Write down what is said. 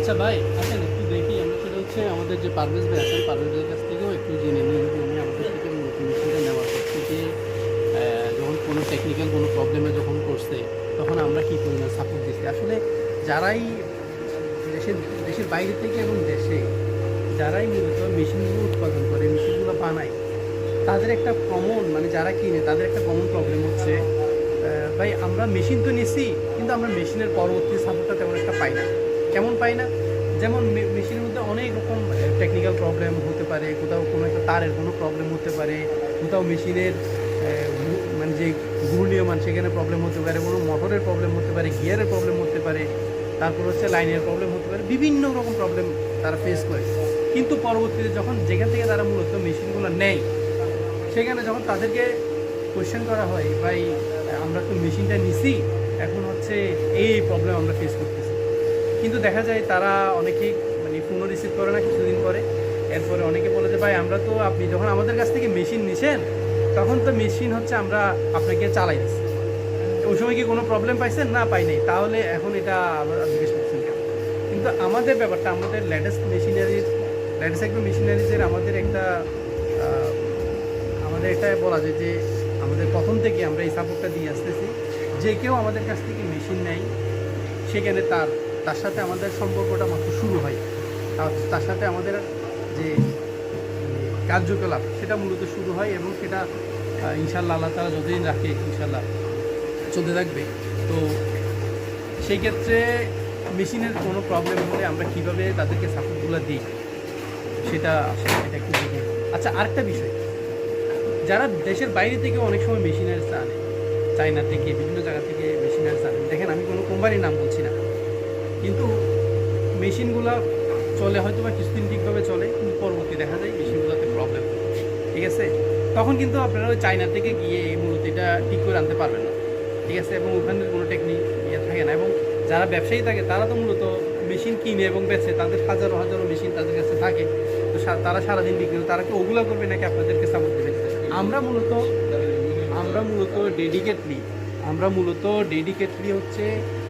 আচ্ছা ভাই, আসেন একটু দেখি আমরা, সেটা হচ্ছে আমাদের যে পারভেজ ভাই আছেন, পারভেজ ভাইয়ের কাছ থেকেও একটু জেনে নিই যে উনি আমাদের থেকে মূলত মেশিনটা নেওয়ার পর থেকে যখন কোনো টেকনিক্যাল কোনো প্রবলেমে যখন করছে তখন আমরা কী পরিমাণ সাপোর্ট দিচ্ছি। আসলে যারাই দেশের দেশের বাইরে থেকে এবং দেশে যারাই মূলত মেশিনগুলো উৎপাদন করে, মেশিনগুলো বানায়, তাদের একটা কমন, মানে যারা কিনে তাদের একটা কমন প্রবলেম হচ্ছে, ভাই আমরা মেশিন তো নিছি কিন্তু আমরা মেশিনের পরবর্তী সাপোর্টটা তেমন একটা পাই না। কেমন পাই না? যেমন মেশিনের মধ্যে অনেক রকম টেকনিক্যাল প্রবলেম হতে পারে, কোথাও কোনো একটা তারের কোনো প্রবলেম হতে পারে, কোথাও মেশিনের মানে যে ঘূর্ণীয়মান সেখানে প্রবলেম হতে পারে, কোনো মোটরের প্রবলেম হতে পারে, গিয়ারের প্রবলেম হতে পারে, তারপর হচ্ছে লাইনের প্রবলেম হতে পারে, বিভিন্ন রকম প্রবলেম তারা ফেস করে। কিন্তু পরবর্তীতে যখন যেখান থেকে তারা মূলত মেশিনগুলো নেয়, সেখানে যখন তাদেরকে কোয়েশ্চেন করা হয়, ভাই আমরা তো মেশিনটা নিছি, এখন হচ্ছে এই প্রবলেম আমরা ফেস করতেছি, কিন্তু দেখা যায় তারা অনেকেই মানে ফোনও রিসিভ করে না কিছুদিন পরে। এরপরে অনেকে বলে যে ভাই আমরা তো, আপনি যখন আমাদের কাছ থেকে মেশিন নিছেন তখন তো মেশিন হচ্ছে আমরা আপনাকে চালাই দিচ্ছি, ওই সময় কি কোনো প্রবলেম পাইছেন? না, পাই নাই, তাহলে এখন এটা আমরা জিজ্ঞেস করছেন কেন? কিন্তু আমাদের ব্যাপারটা, আমাদের লেটেস্ট একটা মেশিনারিজের আমাদের একটা আমাদের এটা বলা যায় যে আমাদের প্রথম থেকে আমরা এই সাপোর্টটা দিয়ে আসতেছি। যে কেউ আমাদের কাছ থেকে মেশিন নেয়, সেখানে তার সাথে আমাদের সম্পর্কটা মাত্র শুরু হয়, তার সাথে আমাদের যে কার্যকলাপ সেটা মূলত শুরু হয়, এবং সেটা ইনশাল্লাহ আল্লাহ তাআলা যতদিন রাখে ইনশাল্লাহ চলতে থাকবে। তো সেই ক্ষেত্রে মেশিনের কোনো প্রবলেম হলে আমরা কীভাবে তাদেরকে সাপোর্টগুলো দিই সেটা একটু দেখি। আচ্ছা, আরেকটা বিষয়, যারা দেশের বাইরে থেকে অনেক সময় মেশিনারিজ আনে, চায়না থেকে বিভিন্ন জায়গা থেকে মেশিনারিজ আনে, দেখেন আমি কোনো কোম্পানির নাম বলছি না, কিন্তু মেশিনগুলো চলে হয়তো বা কিছুদিন ঠিকভাবে চলে, কিন্তু পরবর্তী দেখা যায় মেশিনগুলোতে প্রবলেম, ঠিক আছে? তখন কিন্তু আপনারা ওই চায়না থেকে গিয়ে মূলত এটা ঠিক করে আনতে পারবেন না, ঠিক আছে? এবং ওখানে কোনো টেকনিক থাকে না, এবং যারা ব্যবসায়ী থাকে তারা তো মূলত মেশিন কিনে এবং বেচে, তাদের হাজারো হাজারো মেশিন তাদের কাছে থাকে, তো তারা সারাদিন বিক্রি করে, তারা কি ওগুলো করবে নাকি আপনাদেরকে সাপোর্ট দেবে? আমরা মূলত ডেডিকেটলি হচ্ছে